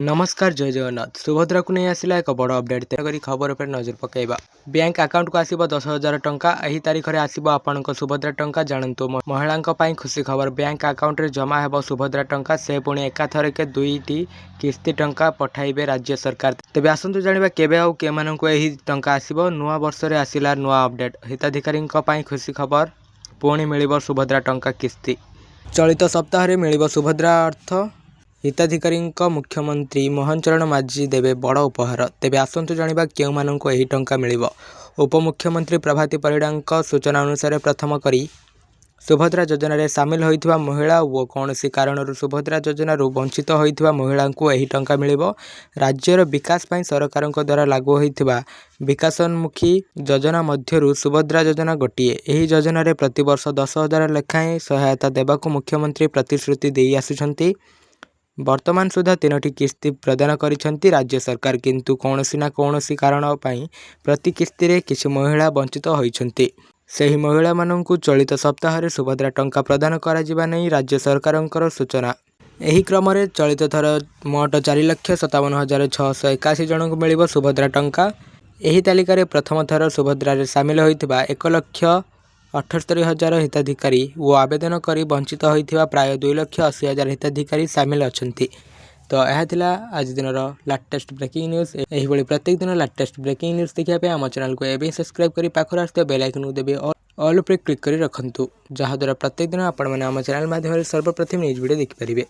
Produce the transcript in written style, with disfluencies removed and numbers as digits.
नमस्कार जय जगन्नाथ सुभद्रा को नहीं आसला एक बड़ अपडेट तेरी खबर पर नजर पकईबा। बैंक अकाउंट को आसो 10,000 टंका एही तारीख में आसो आपण सुभद्रा टंका जानतु महिला खुशी खबर बैंक अकाउंट रे जमा हेब सुभद्रा टंका से पुणी एकाथर के 2टी किस्ती टंका पठाइबे राज्य सरकार। तेज आसतु जाना केवे आउ के टंका आसो नुआ वर्ष में आसला नुआ अपडेट हिताधिकारी खुशी खबर पुणी मिल सुभद्रा टंका किस्ती चलित सप्ताह मिल सुभद्रा अर्थ हिताधिकारी मुख्यमंत्री मोहन चरण माझी देवे बड़ उपहार। तेबे आसतु जाना क्यों मानू यही टंका मिल उपमुख्यमंत्री प्रभाती परिड़ा सूचना अनुसार प्रथम करी सुभद्रा योजन सामिल होता महिला और कौन कारण सुभद्रा योजन वंचित होता महिला को यही टंका मिल राज्यर विकास पर सरकार द्वारा लागू होता विकासोन्मुखी योजना मध्यरु सुभद्रा योजना गोटे। यही योजन प्रतिवर्ष 10,000 लेखाएं सहायता देवाक मुख्यमंत्री प्रतिश्रुति दे आसुछंती। वर्तमान सुधा 3टी किस्ती प्रदान करिसेंती राज्य सरकार किंतु कौनसी ना कौनसी कारण पाई प्रति किस्ती रे किछि महिला वंचित होइछंती। सही महिला माननकु चलित सप्ताह रे सुभद्रा टंका प्रदान करा जिबा नै राज्य सरकारंकर सूचना। एही क्रम रे चलित थर मोट 4,57,681 जन को मिलिबो सुभद्रा टंका। एही तालिका रे प्रथम थर सुभद्रा रे शामिल होइतिबा 1,78,000 हिताधिकारी वो आवेदन करी वंचित होइतिबा प्राय 2,80,000 हिताधिकारी शामिल अछंती। तो यह थिला आज दिन लाटेस्ट ब्रेकिंग न्यूज। यही भली प्रत्येक दिन लाटेस्ट ब्रेकिंग न्यूज देखिया आम चैनल को एबे सब्सक्राइब करी पाखर आस्ते बेल आइकन को देबे ऑल उपरे क्लिक करी रखंतु जहाद्वारा प्रत्येक दिन आपण माने आम चैनल माध्यम सर्वप्रथम न्यूज वीडियो देखि परिबे।